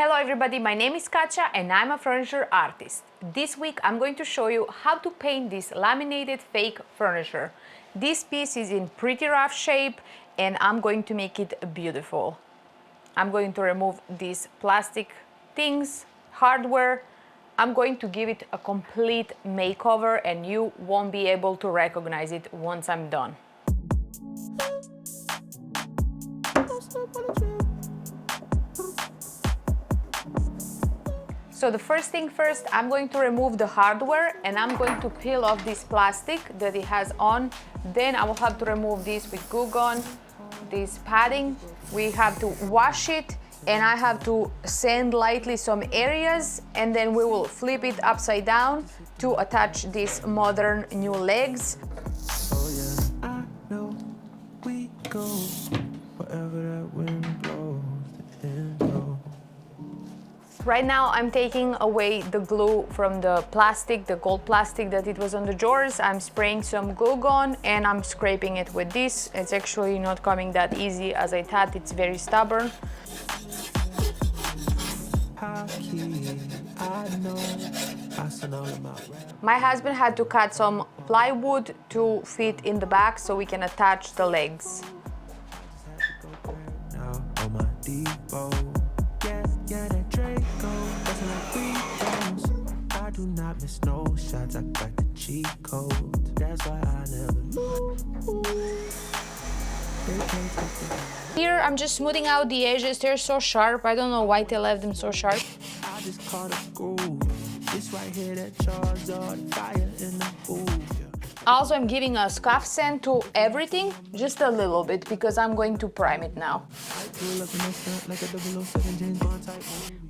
Hello everybody, my name is Kacha and I'm a furniture artist. This week I'm going to show you how to paint this laminated fake furniture. This piece is in pretty rough shape and I'm going to make it beautiful. I'm going to remove these plastic things, hardware. I'm going to give it a complete makeover and you won't be able to recognize it once I'm done. So the first thing first, I'm going to remove the hardware and I'm going to peel off this plastic that it has on. Then I will have to remove this with glue gun, this padding. We have to wash it and I have to sand lightly some areas and then we will flip it upside down to attach these modern new legs. Oh yeah, I know we go wherever that wind blows, the end blows. Right now I'm taking away the glue from the plastic, the gold plastic that it was on the drawers. I'm spraying some glue gun and I'm scraping it with this. It's actually not coming that easy as I thought. It's very stubborn. My husband had to cut some plywood to fit in the back so we can attach the legs. I do not miss no shots, I got the cheat code. That's why I never lose. Here I'm just smoothing out the edges. They're so sharp. I don't know why they left them so sharp. I just caught a groove. This right here that charges all the fire in the booth. Also, I'm giving a scuff sand to everything, just a little bit, because I'm going to prime it now.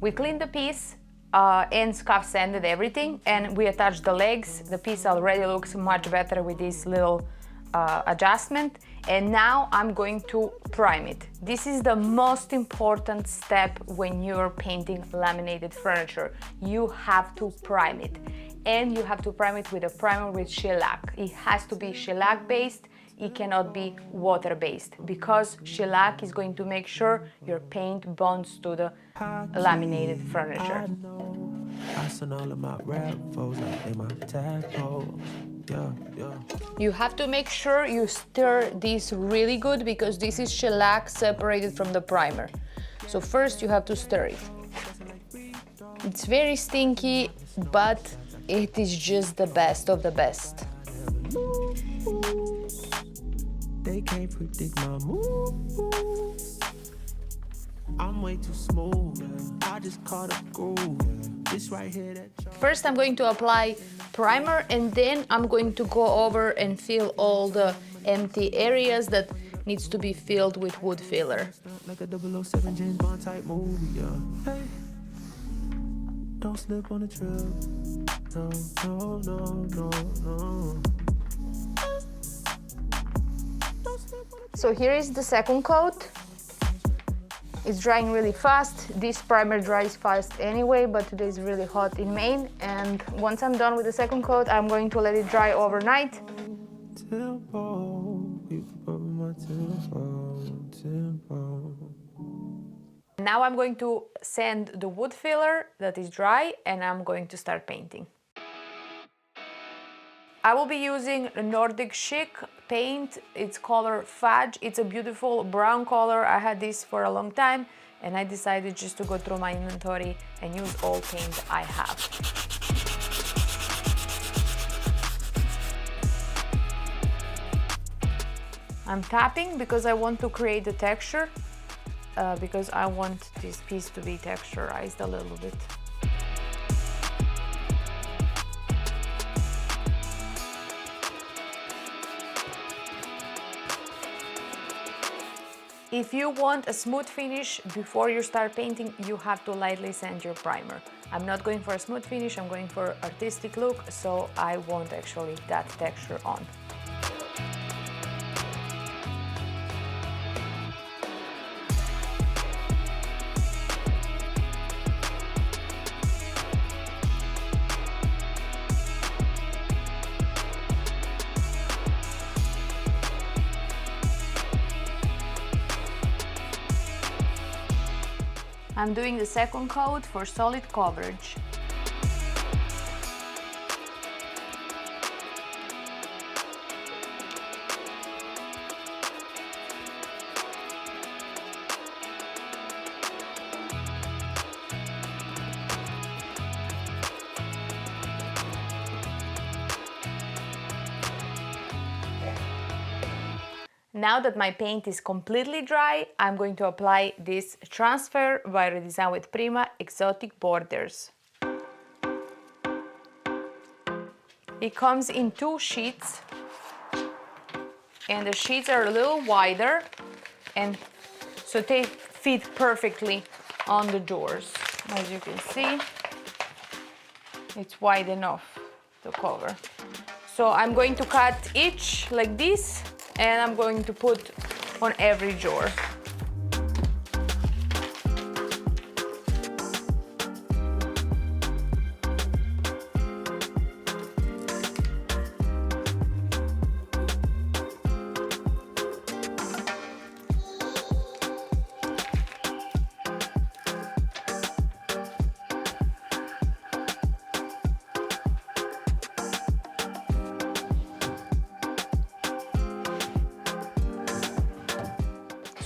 We cleaned the piece and scuff sanded everything, and we attached the legs. The piece already looks much better with this little adjustment. And now I'm going to prime it. This is the most important step when you're painting laminated furniture. You have to prime it. And you have to prime it with a primer with shellac. It has to be shellac based. It cannot be water based because shellac is going to make sure your paint bonds to the laminated furniture. You have to make sure you stir this really good because this is shellac separated from the primer. So first you have to stir it. It's very stinky, but it is just the best of the best. They can't predict my moves. I'm way too smooth. I just caught a groove. This right here that First I'm going to apply primer and then I'm going to go over and fill all the empty areas that needs to be filled with wood filler. Like a 007 James Bond type movie, yeah. Hey, don't slip on the trail. No, no, no, no, no. So here is the second coat. It's drying really fast. This primer dries fast anyway, but today is really hot in Maine. And once I'm done with the second coat, I'm going to let it dry overnight. Now I'm going to sand the wood filler that is dry and I'm going to start painting. I will be using a Nordic Chic paint. It's color Fudge. It's a beautiful brown color. I had this for a long time and I decided just to go through my inventory and use all paint I have. I'm tapping because I want to create the texture, because I want this piece to be texturized a little bit. If you want a smooth finish before you start painting, you have to lightly sand your primer. I'm not going for a smooth finish, I'm going for artistic look, so I want actually that texture on. I'm doing the second coat for solid coverage. Now that my paint is completely dry, I'm going to apply this transfer by Redesign with Prima Exotic Borders. It comes in 2 sheets, and the sheets are a little wider, and so they fit perfectly on the doors. As you can see, it's wide enough to cover. So I'm going to cut each like this, and I'm going to put on every drawer.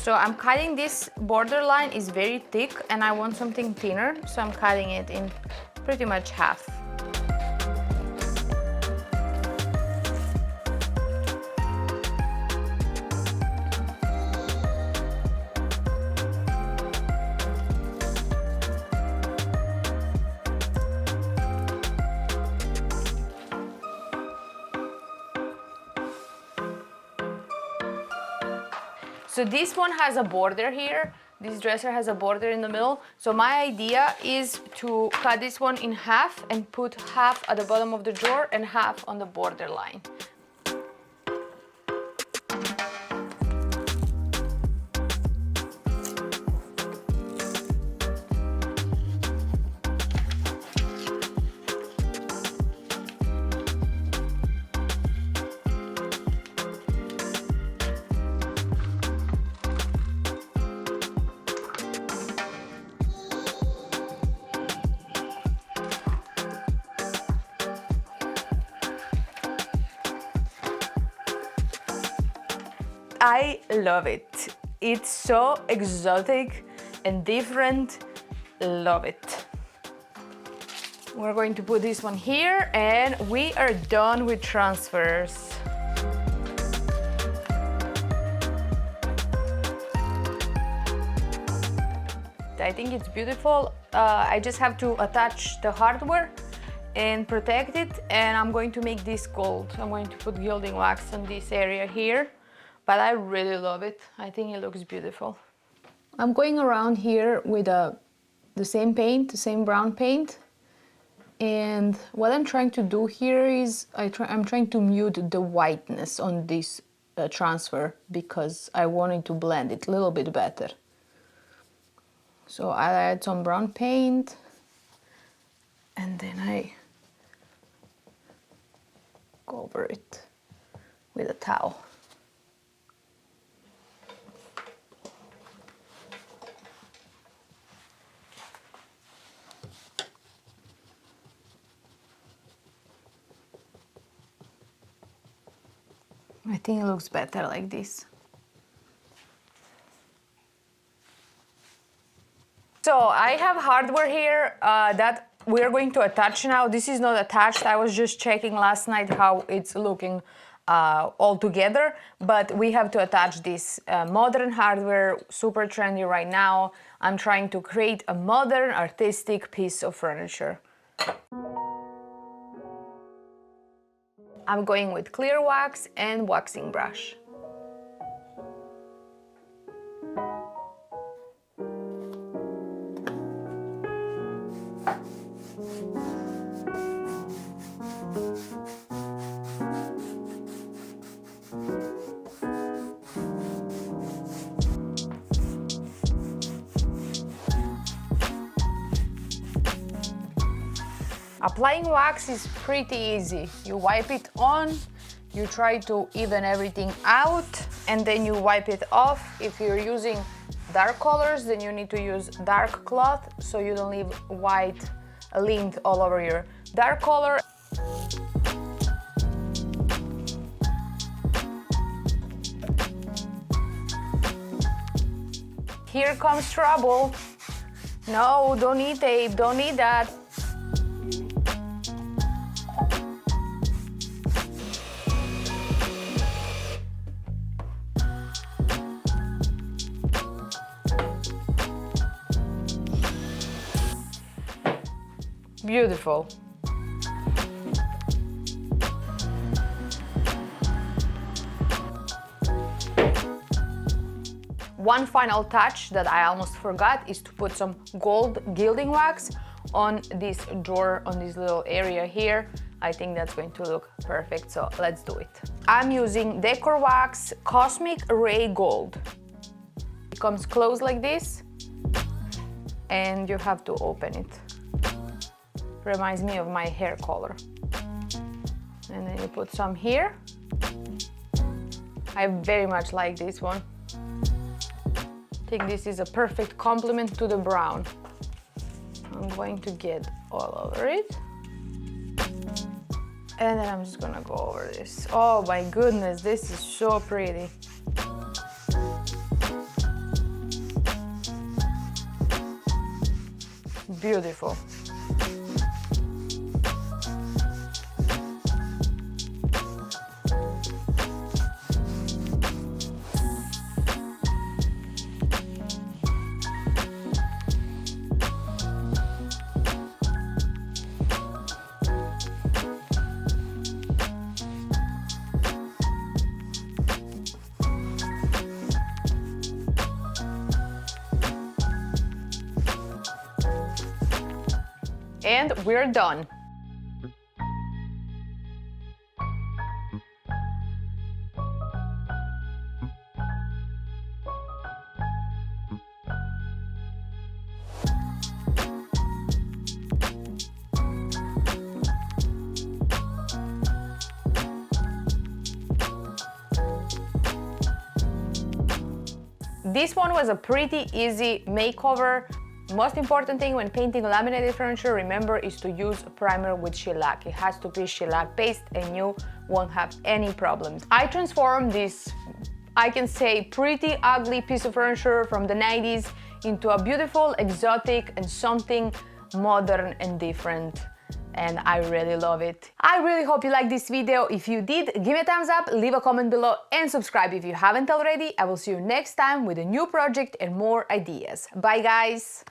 So I'm cutting this borderline is very thick and I want something thinner, so I'm cutting it in pretty much half. So this one has a border here. This dresser has a border in the middle. So my idea is to cut this one in half and put half at the bottom of the drawer and half on the border line. I love it. It's so exotic and different. Love it. We're going to put this one here and we are done with transfers. I think it's beautiful. I just have to attach the hardware and protect it, and I'm going to make this gold. I'm going to put gilding wax on this area here. But I really love it. I think it looks beautiful. I'm going around here with the same paint, the same brown paint. And what I'm trying to do here is I'm trying to mute the whiteness on this transfer because I wanted to blend it a little bit better. So I add some brown paint and then I cover it with a towel. I think it looks better like this. So I have hardware here that we're going to attach now. This is not attached. I was just checking last night how it's looking all together, but we have to attach this modern hardware, super trendy right now. I'm trying to create a modern, artistic piece of furniture. I'm going with clear wax and waxing brush. Applying wax is pretty easy. You wipe it on, you try to even everything out, and then you wipe it off. If you're using dark colors, then you need to use dark cloth so you don't leave white lint all over your dark color. Here comes trouble. No, don't need tape, don't need that. Beautiful. One final touch that I almost forgot is to put some gold gilding wax on this drawer, on this little area here. I think that's going to look perfect, so let's do it. I'm using Decor Wax Cosmic Ray Gold. It comes closed like this, and you have to open it. Reminds me of my hair color. And then you put some here. I very much like this one. I think this is a perfect complement to the brown. I'm going to get all over it. And then I'm just gonna go over this. Oh my goodness, this is so pretty. Beautiful. And we're done. This one was a pretty easy makeover. Most important thing when painting laminated furniture, remember, is to use a primer with shellac. It has to be shellac based and you won't have any problems. I transformed this, I can say, pretty ugly piece of furniture from the 90s into a beautiful, exotic, and something modern and different. And I really love it. I really hope you liked this video. If you did, give me a thumbs up, leave a comment below, and subscribe if you haven't already. I will see you next time with a new project and more ideas. Bye guys!